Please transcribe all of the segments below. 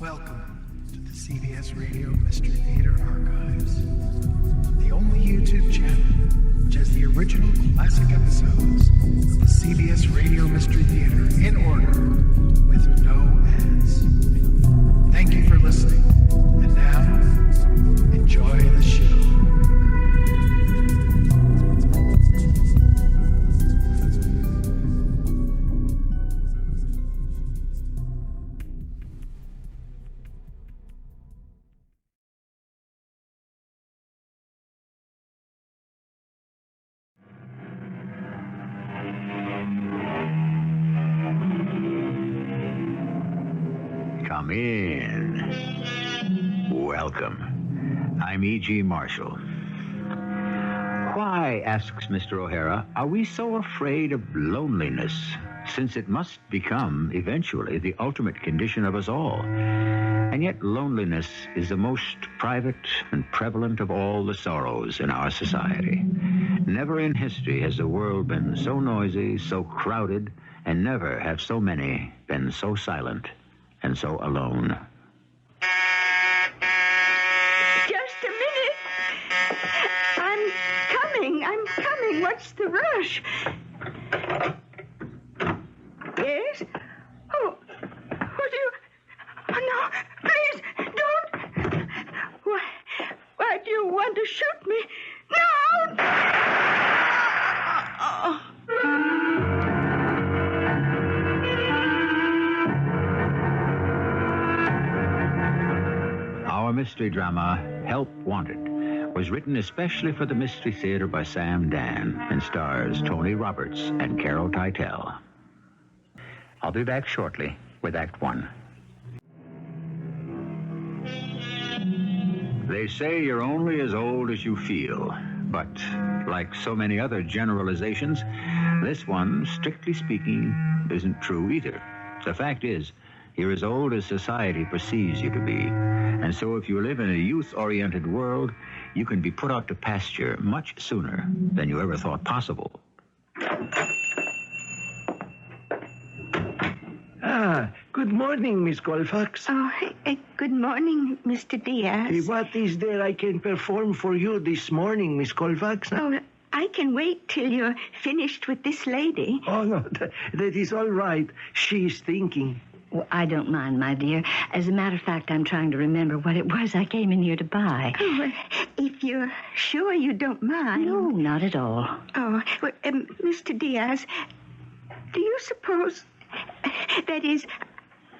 Welcome to the CBS Radio Mystery Theater Archives, the only YouTube channel which has the original classic episodes of the CBS Radio Mystery Theater in order with no ads. Thank you for listening, and now, enjoy the show. Come in. Welcome. I'm E.G. Marshall. Why, asks Mr. O'Hara, are we so afraid of loneliness, since it must become, eventually, the ultimate condition of us all? And yet loneliness is the most private and prevalent of all the sorrows in our society. Never in history has the world been so noisy, so crowded, and never have so many been so silent and so alone. Just a minute. I'm coming. What's the rush? Yes? Oh, what do you... Oh, no, please, don't. Why do you want to shoot me? No! Our mystery drama, Help Wanted, was written especially for the Mystery Theater by Sam Dann and stars Tony Roberts and Carol Teitel. I'll be back shortly with Act One. They say you're only as old as you feel, but like so many other generalizations, this one, strictly speaking, isn't true either. The fact is, you're as old as society perceives you to be. And so if you live in a youth-oriented world, you can be put out to pasture much sooner than you ever thought possible. Good morning, Miss Colfax. Oh, good morning, Mr. Diaz. What is there I can perform for you this morning, Miss Colfax? Oh, I can wait till you're finished with this lady. Oh, no, that is all right. She's thinking. Well, I don't mind, my dear. As a matter of fact, I'm trying to remember what it was I came in here to buy. Oh, if you're sure you don't mind. No, not at all. Oh, well, Mr. Diaz, do you suppose... That is,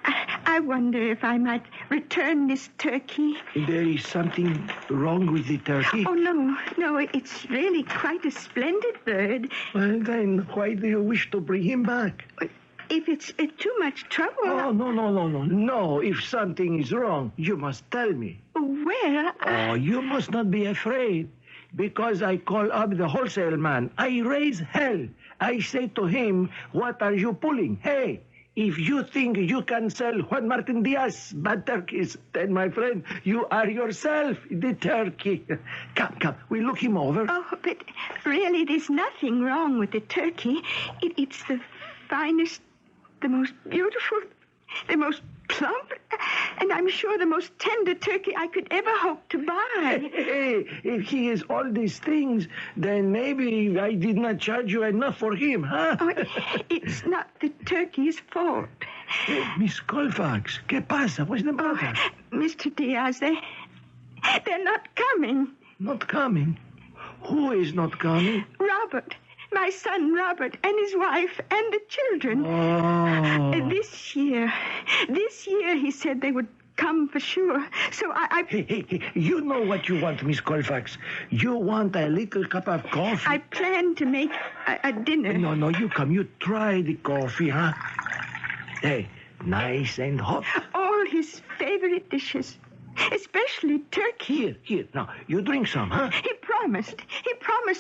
I wonder if I might return this turkey. There is something wrong with the turkey? Oh, no, it's really quite a splendid bird. Well, then, why do you wish to bring him back? If it's too much trouble... Oh, no. No, if something is wrong, you must tell me. Well, Oh, you must not be afraid. Because I call up the wholesale man. I raise hell. I say to him, what are you pulling? Hey, if you think you can sell Juan Martin Diaz bad turkeys, then, my friend, you are yourself the turkey. Come, we look him over. Oh, but really, there's nothing wrong with the turkey. It's the finest, the most beautiful, the most plump, and I'm sure the most tender turkey I could ever hope to buy. Hey, if he is all these things, then maybe I did not charge you enough for him, huh? Oh, it's not the turkey's fault. Miss Colfax, ¿qué pasa? What's the matter? Mr. Diaz, they're not coming. Not coming? Who is not coming? Robert. My son, Robert, and his wife, and the children. Oh. This year, he said they would come for sure. So I... Hey, you know what you want, Miss Colfax. You want a little cup of coffee. I plan to make a dinner. No, you come. You try the coffee, huh? Hey, nice and hot. All his favorite dishes, especially turkey. Here. Now, you drink some, huh? He promised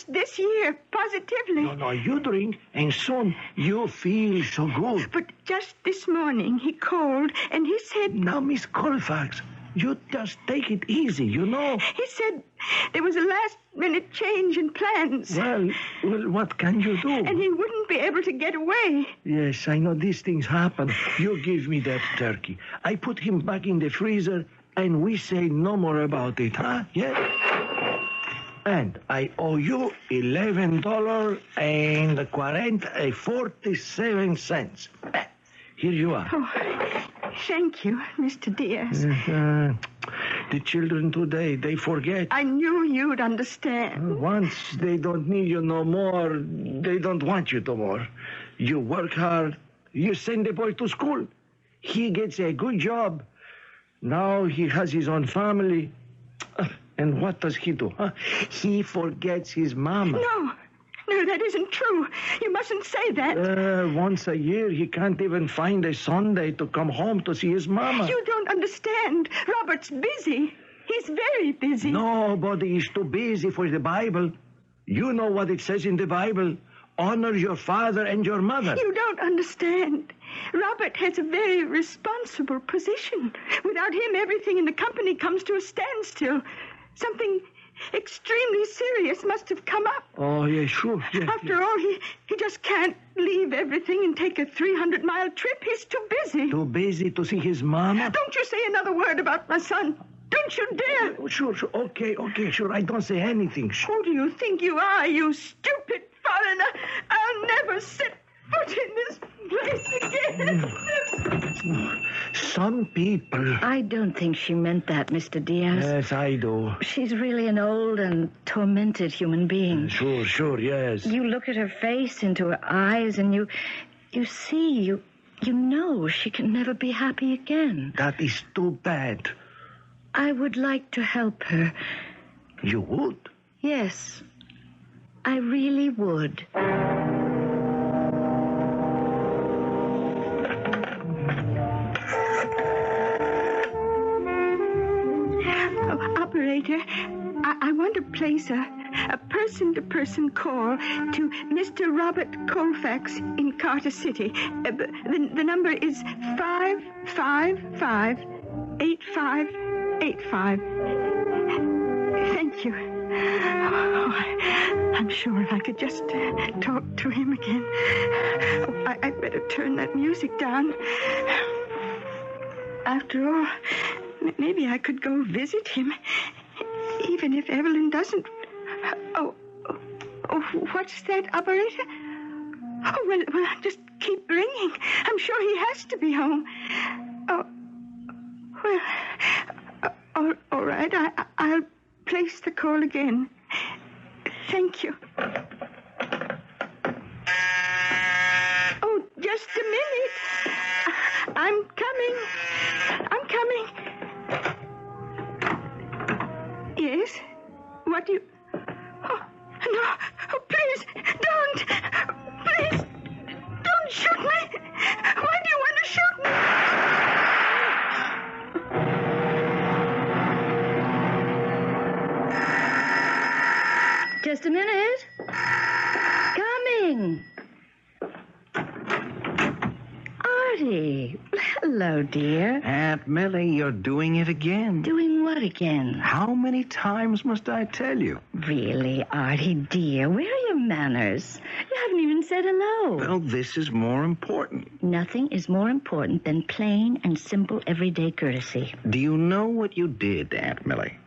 this year, positively. No, you drink, and soon you feel so good. But just this morning, he called, and he said... Now, Miss Colfax, You just take it easy, you know. He said there was a last-minute change in plans. Well, what can you do? And he wouldn't be able to get away. Yes, I know these things happen. You give me that turkey. I put him back in the freezer, and we say no more about it, huh? Yeah? And I owe you $11.47. Here you are. Oh, thank you, Mr. Diaz. The children today, they forget. I knew you'd understand. Once they don't need you no more, they don't want you no more. You work hard. You send the boy to school. He gets a good job. Now he has his own family. And what does he do? Huh? He forgets his mama. No, that isn't true. You mustn't say that. Once a year, he can't even find a Sunday to come home to see his mama. You don't understand. Robert's busy. He's very busy. Nobody is too busy for the Bible. You know what it says in the Bible. Honor your father and your mother. You don't understand. Robert has a very responsible position. Without him, everything in the company comes to a standstill. Something extremely serious must have come up. Oh, yeah, sure. Yeah, After all, he just can't leave everything and take a 300-mile trip. He's too busy. Too busy to see his mama? Don't you say another word about my son. Don't you dare. Sure. Okay, sure. I don't say anything. Who do you think you are, you stupid foreigner? I'll never set foot in this place again. Some people... I don't think she meant that, Mr. Diaz. Yes, I do. She's really an old and tormented human being. Sure, yes. You look at her face, into her eyes, and you see, you know she can never be happy again. That is too bad. I would like to help her. You would? Yes, I really would. Operator, I want to place a person-to-person call to Mr. Robert Colfax in Carter City. The number is 555-8585. Thank you. Oh, I'm sure if I could just talk to him again. Oh, I'd better turn that music down. After all, maybe I could go visit him, even if Evelyn doesn't. Oh, what's that, operator? Oh, well, just keep ringing. I'm sure he has to be home. Oh, well, all right. I'll place the call again. Thank you. Oh, just a minute. I'm coming. Yes? What do you... Oh, no. Oh, please, don't. Please, don't shoot me. Why do you want to shoot me? Just a minute. Coming. Artie. Hello, dear. Aunt Millie, you're doing it again. Doing what again? How many times must I tell you? Really, Artie, dear, where are your manners? You haven't even said hello. Well, this is more important. Nothing is more important than plain and simple everyday courtesy. Do you know what you did, Aunt Millie?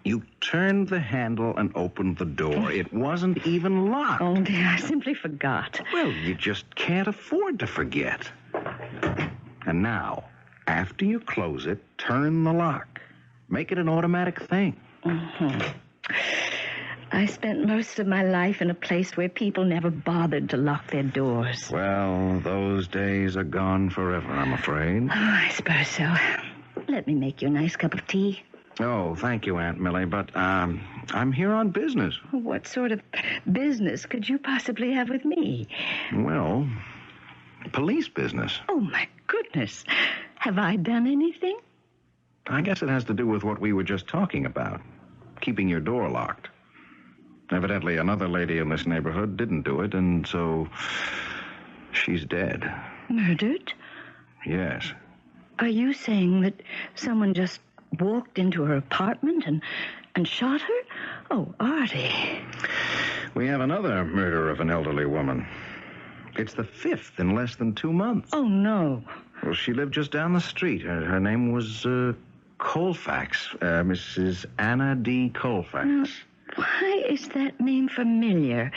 You turned the handle and opened the door. It wasn't even locked. Oh, dear, I simply forgot. Well, you just can't afford to forget. And now, after you close it, turn the lock. Make it an automatic thing. Mm-hmm. I spent most of my life in a place where people never bothered to lock their doors. Well, those days are gone forever, I'm afraid. Oh, I suppose so. Let me make you a nice cup of tea. Oh, thank you, Aunt Millie, but I'm here on business. What sort of business could you possibly have with me? Well, police business. Oh, my goodness. Have I done anything? I guess it has to do with what we were just talking about. Keeping your door locked. Evidently, another lady in this neighborhood didn't do it, and so she's dead. Murdered? Yes. Are you saying that someone just walked into her apartment and shot her? Oh, Artie. We have another murder of an elderly woman. It's the 5th in less than 2 months. Oh, no. Well, she lived just down the street. Her name was Colfax, Mrs. Anna D. Colfax. Why is that name familiar?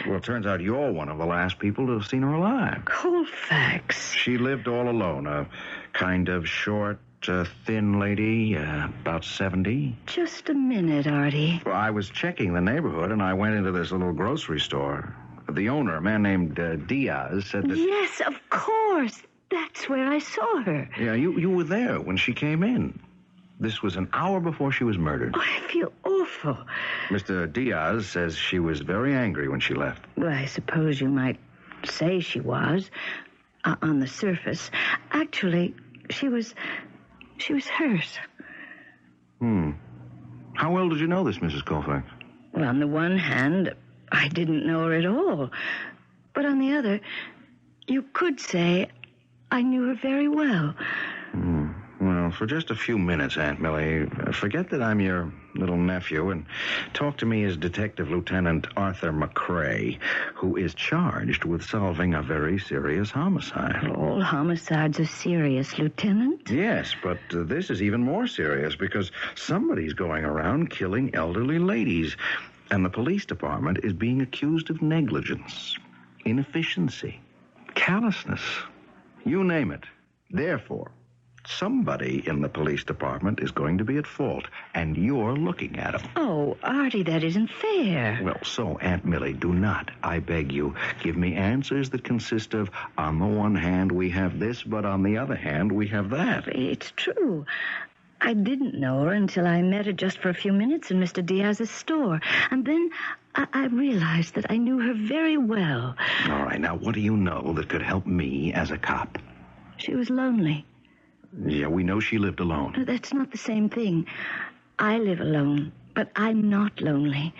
Well, it turns out you're one of the last people to have seen her alive. Colfax. She lived all alone, a kind of short, thin lady, about 70. Just a minute, Artie. Well, I was checking the neighborhood, and I went into this little grocery store. The owner, a man named Diaz, said that... Yes, of course. That's where I saw her. Yeah, you were there when she came in. This was an hour before she was murdered. Oh, I feel awful. Mr. Diaz says she was very angry when she left. Well, I suppose you might say she was, on the surface. Actually, she was hurt. How well did you know this, Mrs. Colfax? Well, on the one hand, I didn't know her at all. But on the other, you could say I knew her very well. Well, for just a few minutes, Aunt Millie, forget that I'm your little nephew and talk to me as Detective Lieutenant Arthur McCrae, who is charged with solving a very serious homicide. All homicides are serious, Lieutenant. Yes, but this is even more serious because somebody's going around killing elderly ladies, and the police department is being accused of negligence, inefficiency, callousness. You name it. Therefore, somebody in the police department is going to be at fault, and you're looking at him. Oh, Artie, that isn't fair. Well, so, Aunt Millie, do not, I beg you, give me answers that consist of, on the one hand, we have this, but on the other hand, we have that. It's true. I didn't know her until I met her just for a few minutes in Mr. Diaz's store. And then I realized that I knew her very well. All right, now, what do you know that could help me as a cop? She was lonely. Yeah, we know she lived alone. That's not the same thing. I live alone, but I'm not lonely.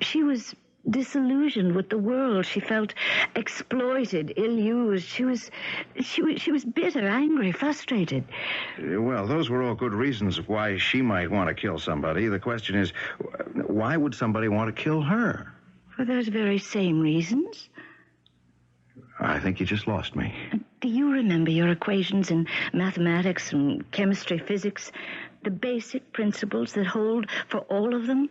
She was disillusioned with the world. She felt exploited, ill-used. She was bitter, angry, frustrated. Well, those were all good reasons why she might want to kill somebody. The question is, why would somebody want to kill her? For those very same reasons. I think you just lost me. Do you remember your equations in mathematics and chemistry, physics? The basic principles that hold for all of them?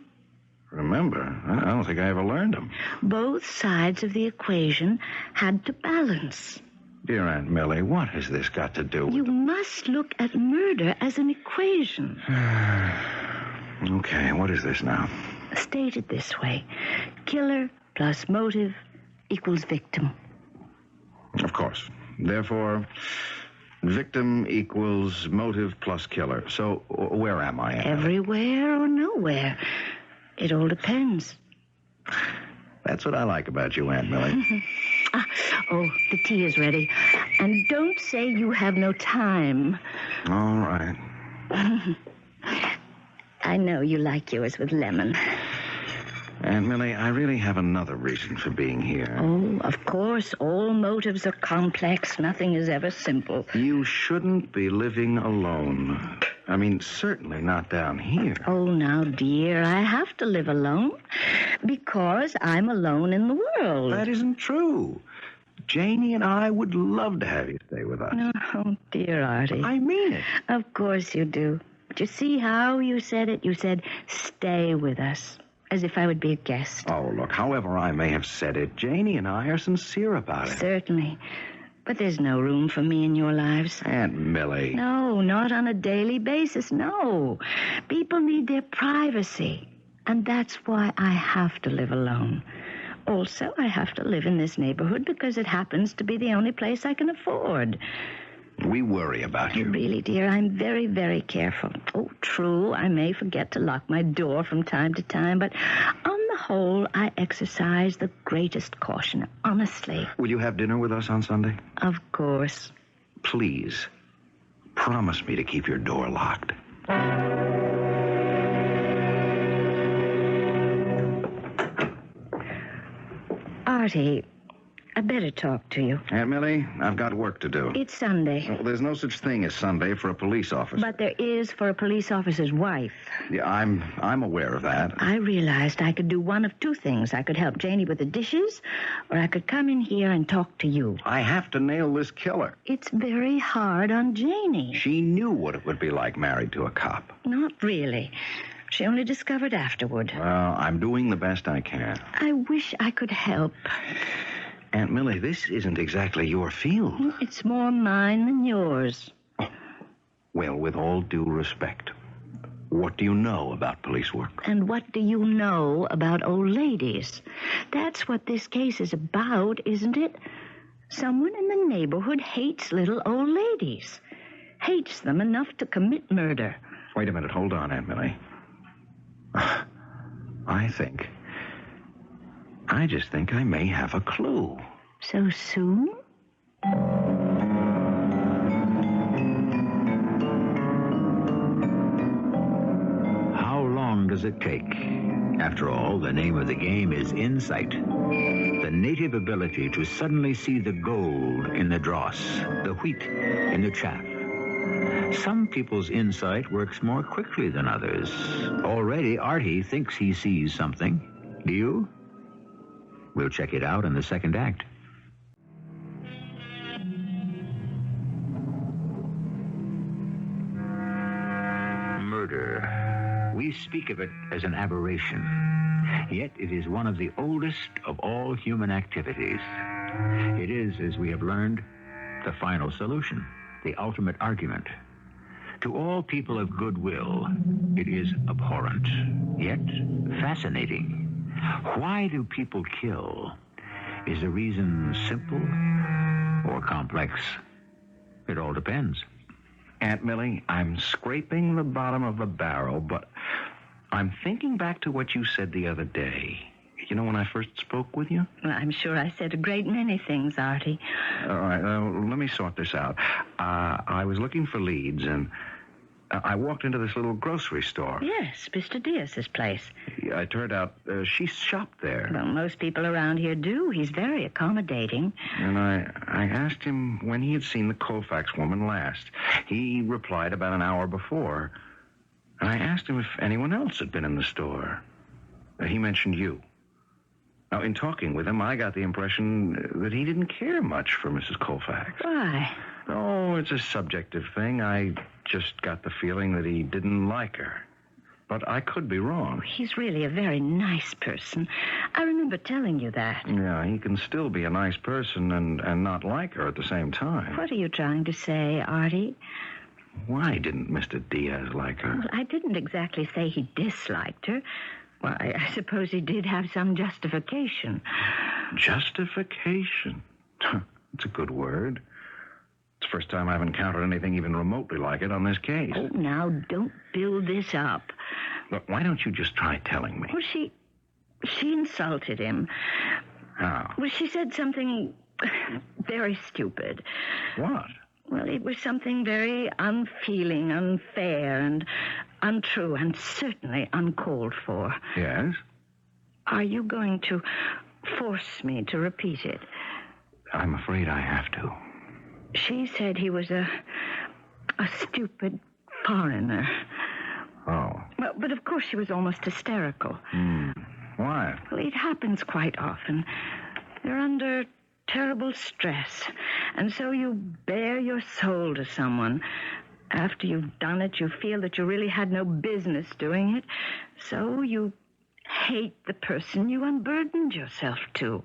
Remember? I don't think I ever learned them. Both sides of the equation had to balance. Dear Aunt Millie, what has this got to do with... You must look at murder as an equation. Okay, what is this now? Stated this way, killer plus motive equals victim. Of course. Therefore, victim equals motive plus killer. So, where am I? Everywhere or nowhere. It all depends. That's what I like about you, Aunt Millie. Oh, the tea is ready. And don't say you have no time. All right. I know you like yours with lemon. Aunt Millie, I really have another reason for being here. Oh, of course, all motives are complex. Nothing is ever simple. You shouldn't be living alone. I mean, certainly not down here. Oh, now, dear, I have to live alone because I'm alone in the world. That isn't true. Janie and I would love to have you stay with us. Oh, dear Artie. I mean it. Of course you do. But you see how you said it? You said, stay with us. As if I would be a guest. Oh, look, however I may have said it, Janie and I are sincere about it. Certainly. But there's no room for me in your lives. Aunt Millie. No, not on a daily basis, no. People need their privacy. And that's why I have to live alone. Also, I have to live in this neighborhood because it happens to be the only place I can afford. We worry about you. Really, dear, I'm very, very careful. Oh, true, I may forget to lock my door from time to time, but on the whole, I exercise the greatest caution, honestly. Will you have dinner with us on Sunday? Of course. Please, promise me to keep your door locked. Artie, I better talk to you. Aunt Millie, I've got work to do. It's Sunday. Well, there's no such thing as Sunday for a police officer. But there is for a police officer's wife. Yeah, I'm aware of that. I realized I could do one of two things. I could help Janie with the dishes, or I could come in here and talk to you. I have to nail this killer. It's very hard on Janie. She knew what it would be like married to a cop. Not really. She only discovered afterward. Well, I'm doing the best I can. I wish I could help. Aunt Millie, this isn't exactly your field. It's more mine than yours. Well, with all due respect, what do you know about police work? And what do you know about old ladies? That's what this case is about, isn't it? Someone in the neighborhood hates little old ladies. Hates them enough to commit murder. Wait a minute. Hold on, Aunt Millie. I just think I may have a clue. So soon? How long does it take? After all, the name of the game is insight. The native ability to suddenly see the gold in the dross, the wheat in the chaff. Some people's insight works more quickly than others. Already, Artie thinks he sees something. Do you? We'll check it out in the second act. Murder. We speak of it as an aberration. Yet it is one of the oldest of all human activities. It is, as we have learned, the final solution, the ultimate argument. To all people of goodwill, it is abhorrent, yet fascinating. Why do people kill? Is the reason simple or complex? It all depends. Aunt Millie, I'm scraping the bottom of the barrel, but I'm thinking back to what you said the other day. You know, when I first spoke with you? Well, I'm sure I said a great many things, Artie. All right, let me sort this out. I was looking for leads, and I walked into this little grocery store. Yes, Mr. Diaz's place. It turned out she shopped there. Well, most people around here do. He's very accommodating. And I asked him when he had seen the Colfax woman last. He replied about an hour before. And I asked him if anyone else had been in the store. He mentioned you. Now, in talking with him, I got the impression that he didn't care much for Mrs. Colfax. Why? Oh, it's a subjective thing. I just got the feeling that he didn't like her. But I could be wrong. He's really a very nice person. I remember telling you that. Yeah, he can still be a nice person and not like her at the same time. What are you trying to say, Artie? Why didn't Mr. Diaz like her? Well, I didn't exactly say he disliked her. Well, I suppose he did have some justification. Justification? It's a good word. It's the first time I've encountered anything even remotely like it on this case. Oh, now, don't build this up. Look, why don't you just try telling me? Well, she insulted him. How? Well, she said something very stupid. What? Well, it was something very unfeeling, unfair, and untrue, and certainly uncalled for. Yes? Are you going to force me to repeat it? I'm afraid I have to. She said he was a stupid foreigner. Oh. Well, but of course she was almost hysterical. Why? Well, it happens quite often. They're under terrible stress, and so you bare your soul to someone. After you've done it, you feel that you really had no business doing it, so you hate the person you unburdened yourself to.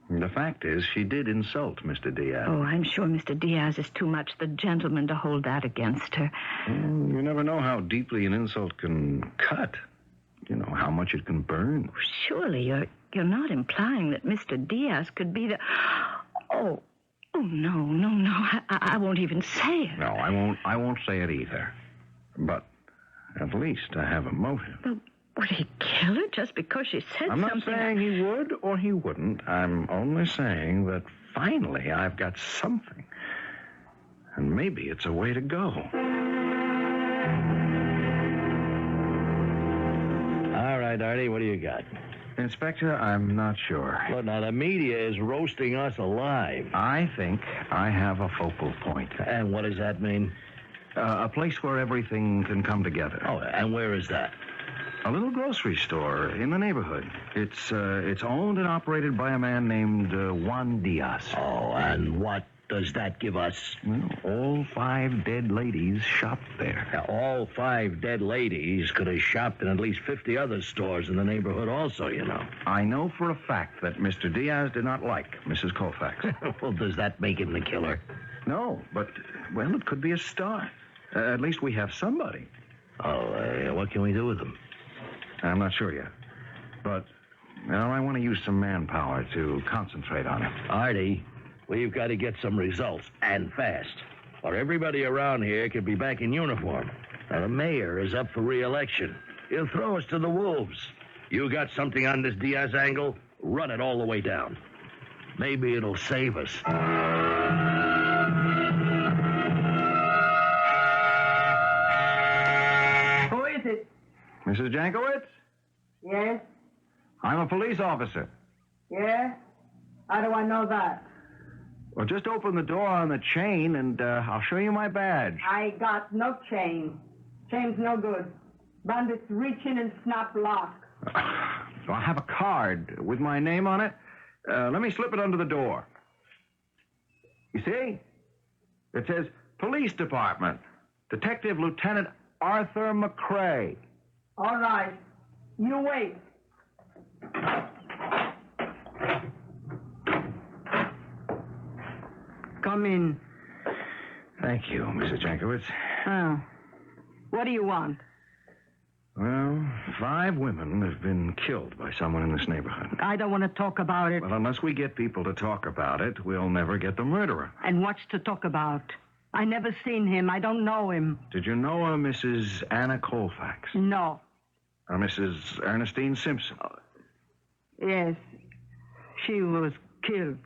The fact is, she did insult Mr. Diaz. Oh, I'm sure Mr. Diaz is too much the gentleman to hold that against her. You never know how deeply an insult can cut. You know, how much it can burn. Surely you're not implying that Mr. Diaz could be the... Oh, no. I won't even say it. No, I won't say it either. But at least I have a motive. Well, would he kill her just because she said I'm not something? saying he would or he wouldn't. I'm only saying that finally I've got something. And maybe it's a way to go. All right, Artie, what do you got? Inspector, I'm not sure. Well, now, the media is roasting us alive. I think I have a focal point. And what does that mean? A place where everything can come together. Oh, and where is that? A little grocery store in the neighborhood. It's owned and operated by a man named Juan Diaz. Oh, and what does that give us? Well, all 5 dead ladies shopped there. Now, all 5 dead ladies could have shopped in at least 50 other stores in the neighborhood also, you know. I know for a fact that Mr. Diaz did not like Mrs. Colfax. Well, does that make him the killer? No, but, well, it could be a start. At least we have somebody. Oh, what can we do with him? I'm not sure yet. But, well, I want to use some manpower to concentrate on him. Artie, we've got to get some results, and fast, or everybody around here could be back in uniform. Now, the mayor is up for re-election. He'll throw us to the wolves. You got something on this Diaz angle? Run it all the way down. Maybe it'll save us. Who is it? Mrs. Jankowitz? Yes? I'm a police officer. Yeah? How do I know that? Well, just open the door on the chain, and I'll show you my badge. I got no chain. Chain's no good. Bandits reach in and snap lock. So I have a card with my name on it. Let me slip it under the door. You see? It says Police Department. Detective Lieutenant Arthur McCrae. All right. You wait. Come in. Thank you, Mrs. Jankowitz. Oh. What do you want? Well, 5 women have been killed by someone in this neighborhood. I don't want to talk about it. Well, unless we get people to talk about it, we'll never get the murderer. And what's to talk about? I never seen him. I don't know him. Did you know a Mrs. Anna Colfax? No. Or Mrs. Ernestine Simpson? Yes. She was killed.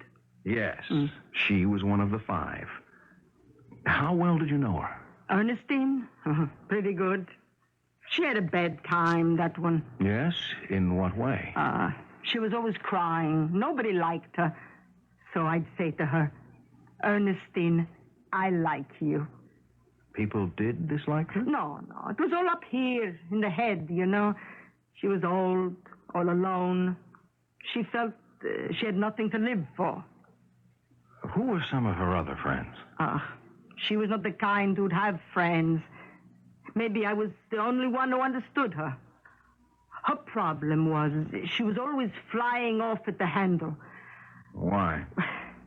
Yes. She was one of the 5. How well did you know her? Ernestine? Pretty good. She had a bad time, that one. Yes? In what way? She was always crying. Nobody liked her. So I'd say to her, Ernestine, I like you. People did dislike her? No. It was all up here in the head, you know. She was old, all alone. She felt she had nothing to live for. Who were some of her other friends? She was not the kind who'd have friends. Maybe I was the only one who understood her. Her problem was she was always flying off at the handle. Why?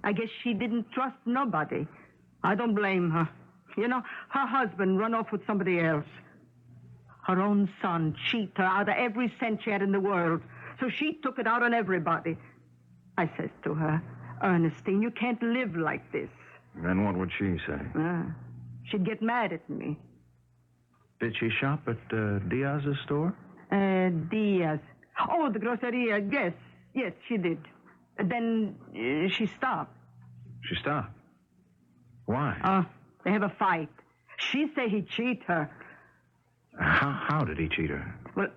I guess she didn't trust nobody. I don't blame her. You know, her husband run off with somebody else. Her own son cheated her out of every cent she had in the world. So she took it out on everybody. I says to her, Ernestine, you can't live like this. Then what would she say? She'd get mad at me. Did she shop at Diaz's store? Diaz. Oh, the groceria. Yes, she did. Then she stopped. She stopped? Why? They have a fight. She say he cheat her. How did he cheat her? Well,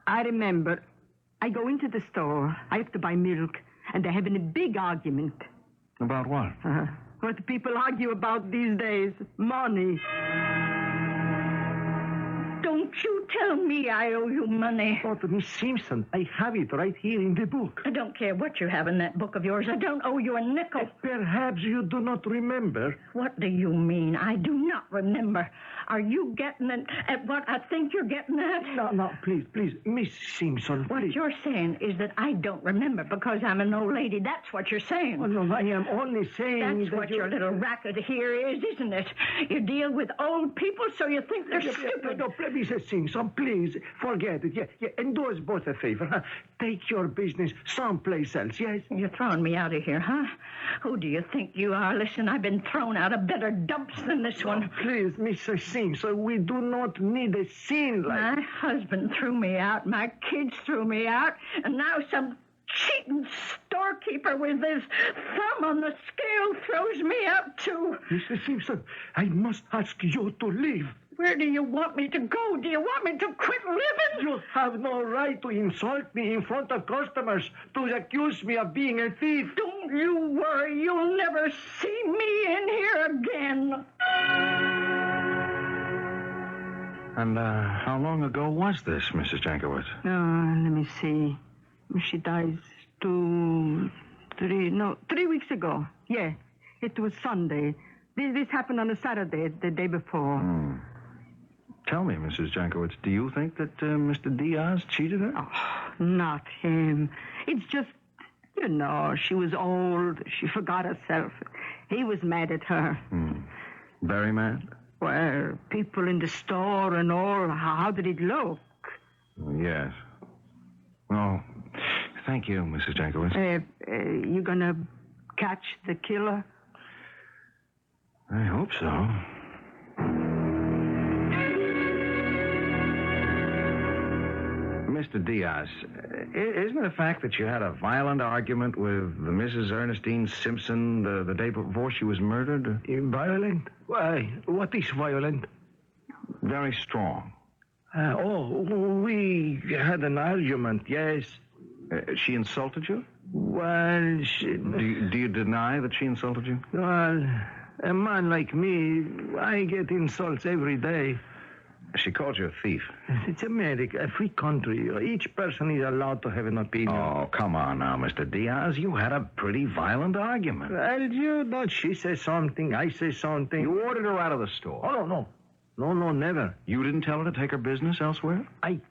I remember. I go into the store. I have to buy milk. And they're having a big argument. About what? What people argue about these days. Money. Don't you tell me I owe you money. Oh, Miss Simpson, I have it right here in the book. I don't care what you have in that book of yours. I don't owe you a nickel. Perhaps you do not remember. What do you mean? I do not remember. Are you getting it at what I think you're getting at? No, please, Miss Simpson, What please. you're saying is that I don't remember because I'm an old lady. That's what you're saying. Oh, no, I am only saying That's that what you... your little racket here is, isn't it? You deal with old people so you think they're stupid. No, Mrs. Simpson, please, forget it. Yeah, and do us both a favor. Huh? Take your business someplace else, yes? You're throwing me out of here, huh? Who do you think you are? Listen, I've been thrown out of better dumps than this one. Please, Mrs. Simpson, we do not need a scene like... My husband threw me out, my kids threw me out, and now some cheating storekeeper with his thumb on the scale throws me out, too. Mrs. Simpson, I must ask you to leave. Where do you want me to go? Do you want me to quit living? You have no right to insult me in front of customers, to accuse me of being a thief. Don't you worry. You'll never see me in here again. And how long ago was this, Mrs. Jankowitz? Let me see. She dies 3 weeks ago. Yeah, it was Sunday. This happened on a Saturday, the day before. Tell me, Mrs. Jankowitz, do you think that Mr. Diaz cheated her? Oh, not him. It's just, she was old. She forgot herself. He was mad at her. Very mad? Well, people in the store and all, how did it look? Yes. Oh, thank you, Mrs. Jankowitz. You gonna catch the killer? I hope so. Mr. Diaz, isn't it a fact that you had a violent argument with Mrs. Ernestine Simpson the day before she was murdered? Violent? Why, what is violent? Very strong. We had an argument, yes. She insulted you? Well, Do you deny that she insulted you? Well, a man like me, I get insults every day. She called you a thief. It's America, a free country. Each person is allowed to have an opinion. Oh, come on now, Mr. Diaz. You had a pretty violent argument. Well, she says something, I say something. You ordered her out of the store. Oh, no. No, never. You didn't tell her to take her business elsewhere? I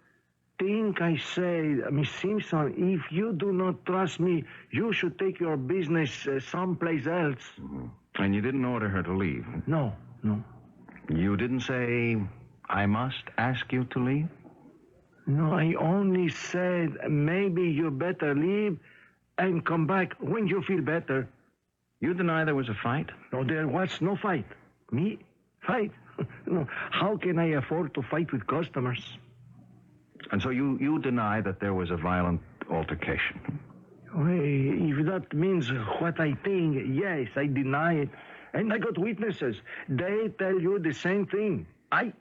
think I said, Miss Simpson, if you do not trust me, you should take your business someplace else. Mm-hmm. And you didn't order her to leave? No. You didn't say, I must ask you to leave? No, I only said, maybe you better leave and come back when you feel better. You deny there was a fight? No, there was no fight. Me? Fight? No. How can I afford to fight with customers? And so you deny that there was a violent altercation? If that means what I think, yes, I deny it. And I got witnesses. They tell you the same thing. I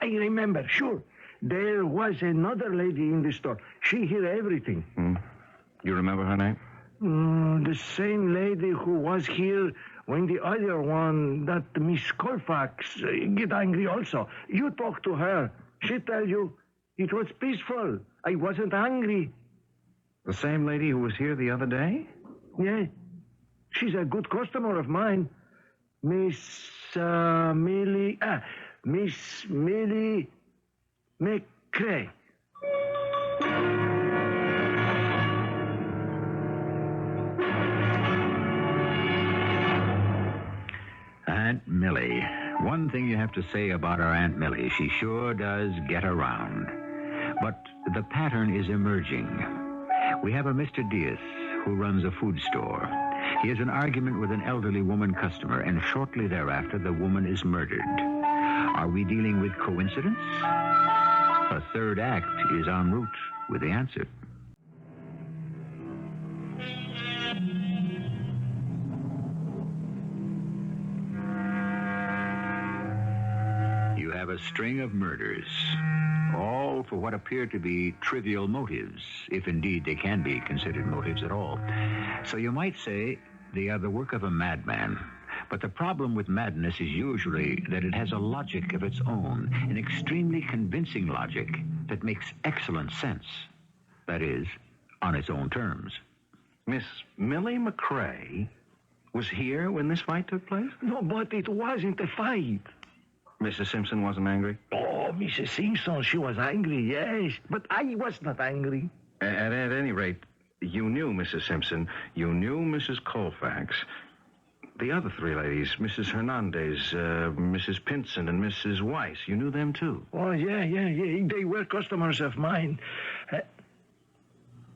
remember, sure. There was another lady in the store. She heard everything. You remember her name? The same lady who was here when the other one, that Miss Colfax, get angry also. You talk to her. She tell you it was peaceful. I wasn't angry. The same lady who was here the other day? Yeah. She's a good customer of mine. Miss Millie McCray. Aunt Millie. One thing you have to say about our Aunt Millie, she sure does get around. But the pattern is emerging. We have a Mr. Diaz who runs a food store. He has an argument with an elderly woman customer, and shortly thereafter, the woman is murdered. Are we dealing with coincidence? A third act is en route with the answer. You have a string of murders, all for what appear to be trivial motives, if indeed they can be considered motives at all. So you might say they are the work of a madman. But the problem with madness is usually that it has a logic of its own, an extremely convincing logic that makes excellent sense. That is, on its own terms. Miss Millie McCray was here when this fight took place? No, but it wasn't a fight. Mrs. Simpson wasn't angry? Oh, Mrs. Simpson, she was angry, yes. But I was not angry. At any rate, you knew Mrs. Simpson. You knew Mrs. Colfax. The other three ladies, Mrs. Hernandez, Mrs. Pinson, and Mrs. Weiss, you knew them too? Oh, yeah. They were customers of mine.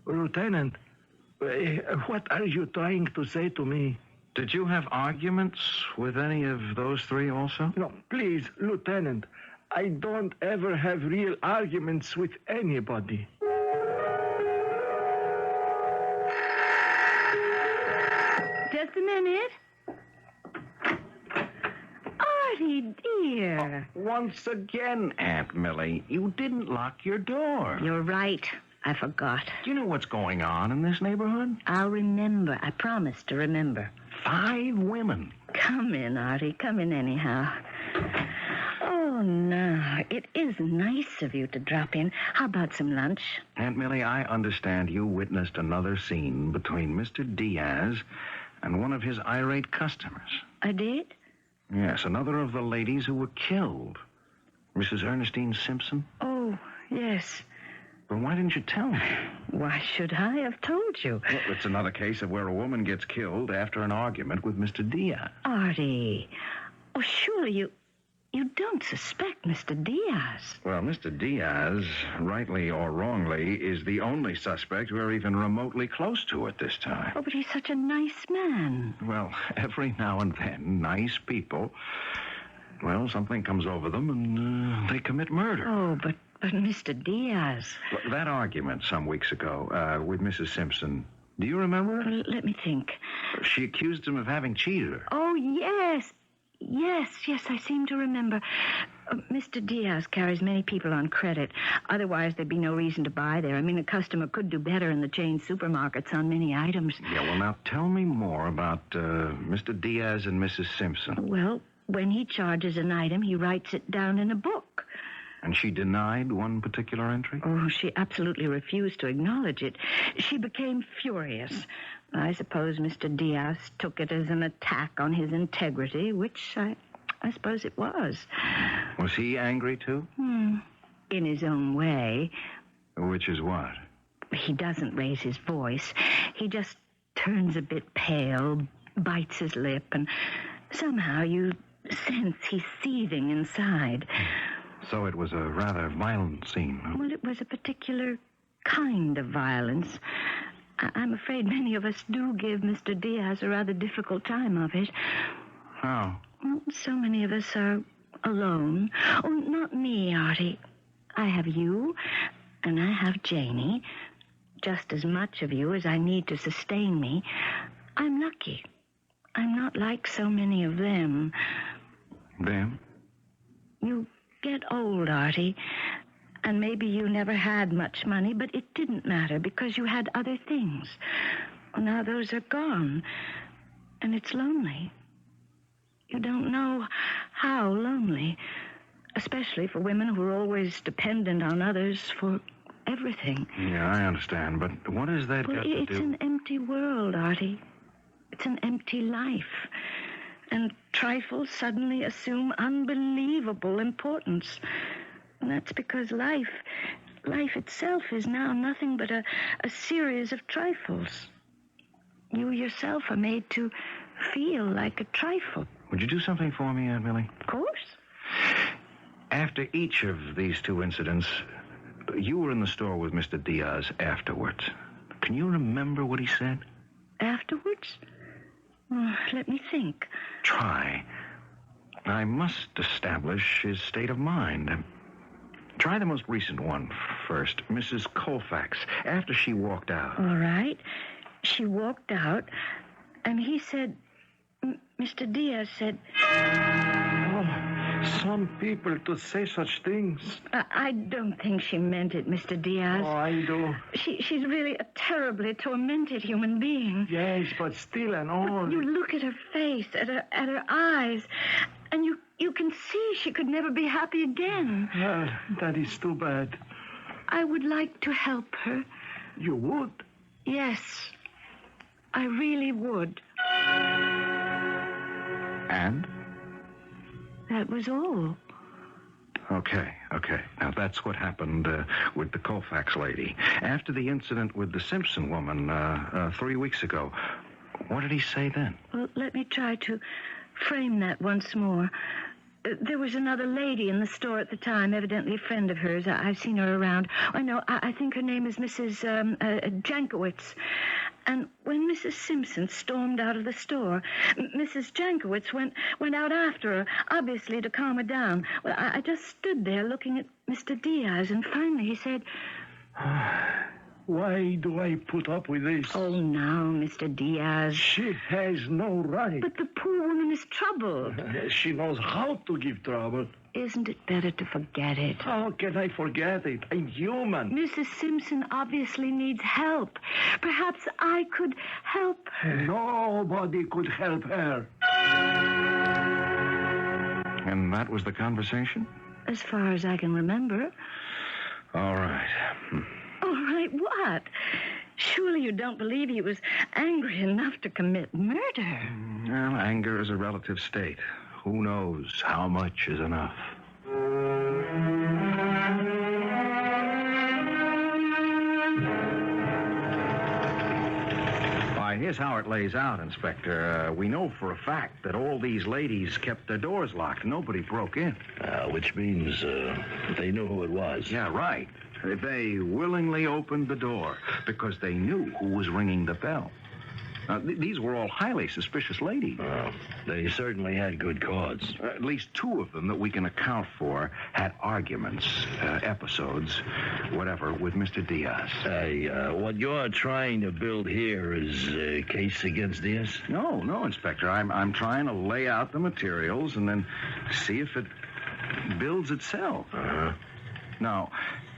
Lieutenant, what are you trying to say to me? Did you have arguments with any of those three also? No, please, Lieutenant. I don't ever have real arguments with anybody. Just a minute. Artie, here. Once again, Aunt Millie, you didn't lock your door. You're right. I forgot. Do you know what's going on in this neighborhood? I'll remember. I promise to remember. 5 women. Come in, Artie. Come in anyhow. Oh, no. It is nice of you to drop in. How about some lunch? Aunt Millie, I understand you witnessed another scene between Mr. Diaz and one of his irate customers. I did? Yes, another of the ladies who were killed. Mrs. Ernestine Simpson. Oh, yes. But why didn't you tell me? Why should I have told you? Well, it's another case of where a woman gets killed after an argument with Mr. Diaz. Artie. Oh, surely you don't suspect Mr. Diaz. Well, Mr. Diaz, rightly or wrongly, is the only suspect we're even remotely close to at this time. Oh, but he's such a nice man. Well, every now and then, nice people, well, something comes over them and they commit murder. Oh, but Mr. Diaz. Look, that argument some weeks ago with Mrs. Simpson, do you remember it? Let me think. She accused him of having cheated her. Oh, yes. Yes, I seem to remember. Mr. Diaz carries many people on credit. Otherwise, there'd be no reason to buy there. I mean, a customer could do better in the chain supermarkets on many items. Yeah, well, now tell me more about Mr. Diaz and Mrs. Simpson. Well, when he charges an item, he writes it down in a book. And she denied one particular entry? Oh, she absolutely refused to acknowledge it. She became furious. I suppose Mr. Diaz took it as an attack on his integrity, which I suppose it was. Was he angry, too? In his own way. Which is what? He doesn't raise his voice. He just turns a bit pale, bites his lip, and somehow you sense he's seething inside. So it was a rather violent scene. Huh? Well, it was a particular kind of violence. I'm afraid many of us do give Mr. Diaz a rather difficult time of it. How? Well, so many of us are alone. Oh, not me, Artie. I have you, and I have Janie. Just as much of you as I need to sustain me. I'm lucky. I'm not like so many of them. Them? You get old, Artie, and maybe you never had much money, but it didn't matter because you had other things. Well, now those are gone, and it's lonely. You don't know how lonely, especially for women who are always dependent on others for everything. Yeah, I understand, but what is that got to do? It's an empty world, Artie. It's an empty life. And trifles suddenly assume unbelievable importance. And that's because life itself is now nothing but a series of trifles. You yourself are made to feel like a trifle. Would you do something for me, Aunt Millie? Of course. After each of these 2 incidents, you were in the store with Mr. Diaz afterwards. Can you remember what he said? Afterwards? Oh, let me think. Try. I must establish his state of mind. Try the most recent one first, Mrs. Colfax, after she walked out. All right. She walked out, and he said, Mr. Diaz said... Some people to say such things. I don't think she meant it, Mr. Diaz. Oh, I do. She's really a terribly tormented human being. Yes, but still and all. You look at her face, at her eyes, and you can see she could never be happy again. Well, that is too bad. I would like to help her. You would? Yes, I really would. And? That was all. Okay. Now, that's what happened with the Colfax lady. After the incident with the Simpson woman 3 weeks ago, what did he say then? Well, let me try to frame that once more. There was another lady in the store at the time, evidently a friend of hers. I've seen her around. I know, I think her name is Mrs. Jankowitz. And when Mrs. Simpson stormed out of the store, Mrs. Jankowitz went out after her, obviously to calm her down. Well, I just stood there looking at Mr. Diaz, and finally he said... Why do I put up with this? Oh, now, Mr. Diaz. She has no right. But the poor woman is troubled. She knows how to give trouble. Isn't it better to forget it? How can I forget it? I'm human. Mrs. Simpson obviously needs help. Perhaps I could help her. Nobody could help her. And that was the conversation? As far as I can remember. All right. All right, what? Surely you don't believe he was angry enough to commit murder. Well, anger is a relative state. Who knows how much is enough? Why, here's how it lays out, Inspector. We know for a fact that all these ladies kept their doors locked. Nobody broke in. Which means they knew who it was. Yeah, right. They willingly opened the door because they knew who was ringing the bell. These were all highly suspicious ladies. They certainly had good cause. At least two of them that we can account for had arguments, episodes, whatever, with Mr. Diaz. What you're trying to build here is a case against Diaz? No, Inspector. I'm trying to lay out the materials and then see if it builds itself. Now,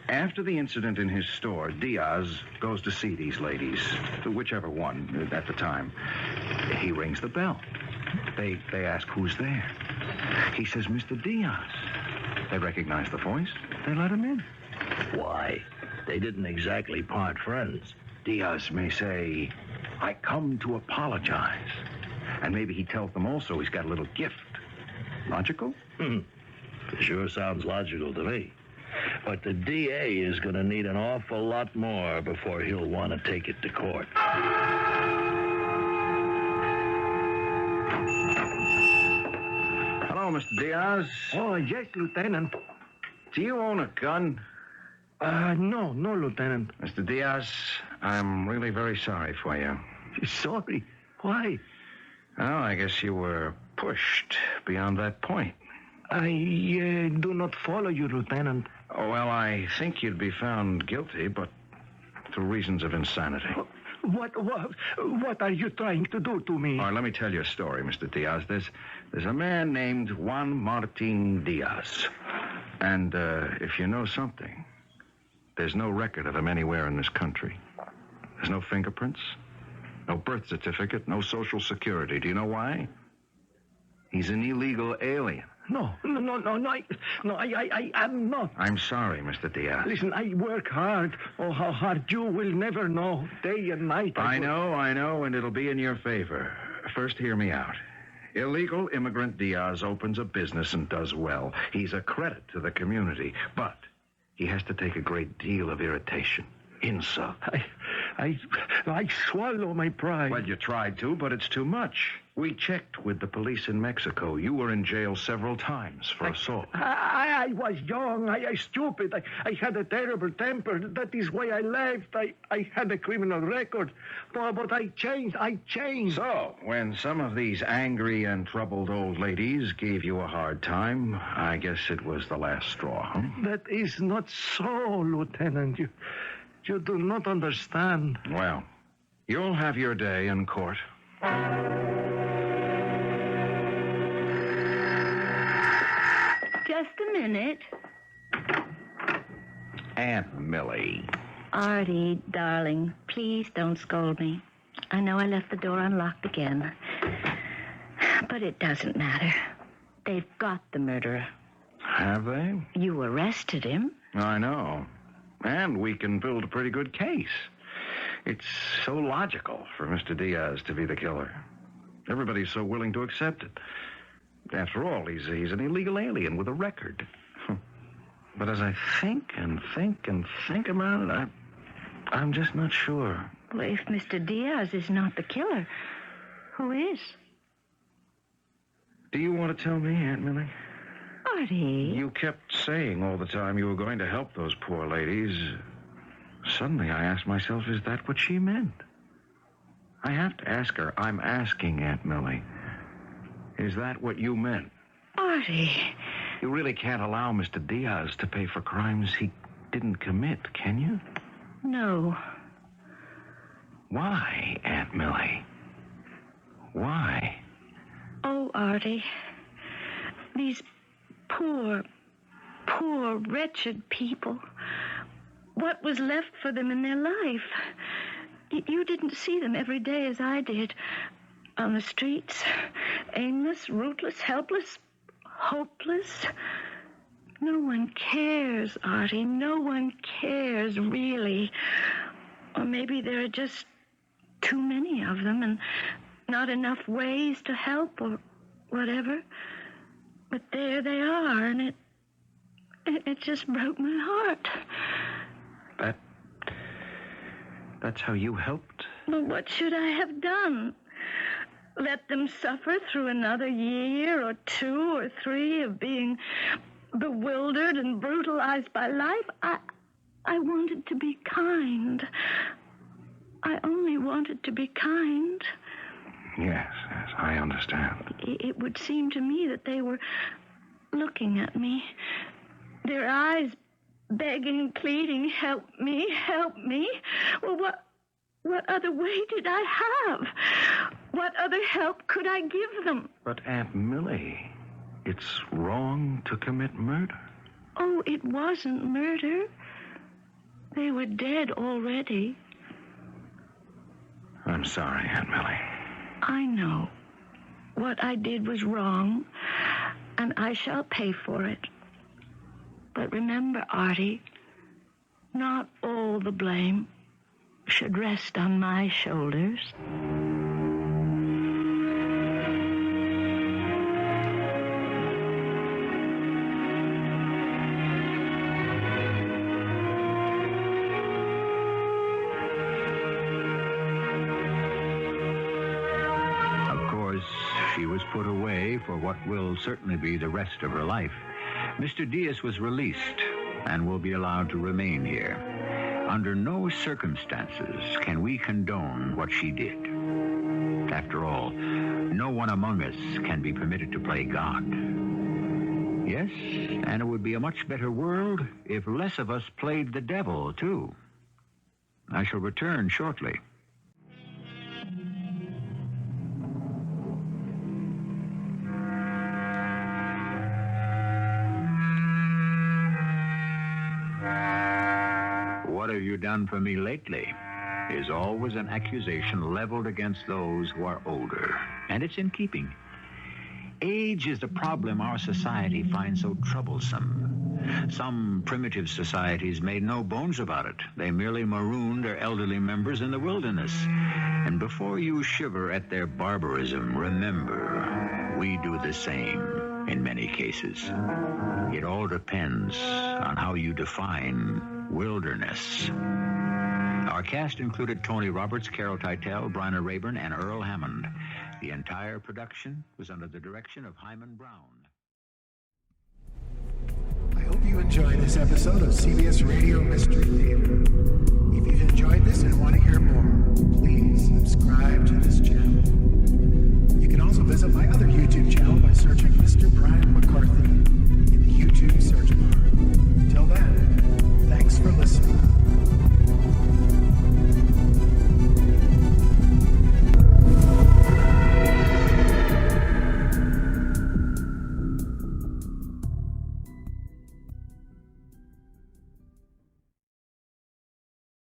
after the incident in his store, Diaz goes to see these ladies, whichever one at the time. He rings the bell. They ask who's there. He says, Mr. Diaz. They recognize the voice. They let him in. Why? They didn't exactly part friends. Diaz may say, I come to apologize. And maybe he tells them also he's got a little gift. Logical? Sure sounds logical to me. But the DA is going to need an awful lot more before he'll want to take it to court. Hello, Mr. Diaz. Oh, yes, Lieutenant. Do you own a gun? No, Lieutenant. Mr. Diaz, I'm really very sorry for you. Sorry. Why? Well, I guess you were pushed beyond that point. I do not follow you, Lieutenant. Oh, well, I think you'd be found guilty, but through reasons of insanity. What are you trying to do to me? All right, let me tell you a story, Mr. Diaz. There's a man named Juan Martin Diaz. And if you know something, there's no record of him anywhere in this country. There's no fingerprints, no birth certificate, no social security. Do you know why? He's an illegal alien. No, I am not. I'm sorry, Mr. Diaz. Listen, I work hard. Oh, how hard you will never know. Day and night. I know, and it'll be in your favor. First, hear me out. Illegal immigrant Diaz opens a business and does well. He's a credit to the community, but he has to take a great deal of irritation, insult. I swallow my pride. Well, you tried to, but it's too much. We checked with the police in Mexico. You were in jail several times for assault. I was young. I stupid. I had a terrible temper. That is why I left. I had a criminal record. But I changed. So, when some of these angry and troubled old ladies gave you a hard time, I guess it was the last straw, huh? That is not so, Lieutenant. You do not understand. Well, you'll have your day in court. Just a minute. Aunt Millie. Artie, darling, please don't scold me. I know I left the door unlocked again. But it doesn't matter. They've got the murderer. Have they? You arrested him. I know. And we can build a pretty good case. It's so logical for Mr. Diaz to be the killer. Everybody's so willing to accept it. After all, he's an illegal alien with a record. But as I think about it, I'm just not sure. Well, if Mr. Diaz is not the killer, who is? Do you want to tell me, Aunt Millie? Artie. You kept saying all the time you were going to help those poor ladies. Suddenly I asked myself, is that what she meant? I have to ask her. I'm asking, Aunt Millie. Is that what you meant? Artie. You really can't allow Mr. Diaz to pay for crimes he didn't commit, can you? No. Why, Aunt Millie? Why? Oh, Artie, these poor, wretched people. What was left for them in their life? You didn't see them every day as I did. On the streets, aimless, rootless, helpless, hopeless. No one cares, Artie. No one cares, really. Or maybe there are just too many of them and not enough ways to help or whatever. But there they are, and it just broke my heart. That's how you helped? Well, what should I have done? Let them suffer through another year or 2 or 3 of being bewildered and brutalized by life? I wanted to be kind. I only wanted to be kind. Yes, I understand. It would seem to me that they were looking at me, their eyes begging, pleading, help me, help me. Well, what other way did I have? What other help could I give them? But Aunt Millie, it's wrong to commit murder. Oh, it wasn't murder. They were dead already. I'm sorry, Aunt Millie. I know. What I did was wrong, and I shall pay for it. But remember, Artie, not all the blame should rest on my shoulders. Of course, she was put away for what will certainly be the rest of her life. Mr. Diaz was released and will be allowed to remain here. Under no circumstances can we condone what she did. After all, no one among us can be permitted to play God. Yes, and it would be a much better world if less of us played the devil, too. I shall return shortly. What have you done for me lately? Is always an accusation leveled against those who are older. And it's in keeping. Age is the problem our society finds so troublesome. Some primitive societies made no bones about it. They merely marooned their elderly members in the wilderness. And before you shiver at their barbarism, remember, we do the same in many cases. It all depends on how you define wilderness. Our cast included Tony Roberts, Carol Teitel, Bryna Rayburn, and Earl Hammond. The entire production was under the direction of Hyman Brown. I hope you enjoyed this episode of CBS Radio Mystery Theater. If you've enjoyed this and want to hear more, please subscribe to this channel. You can also visit my other YouTube channel by searching Mr.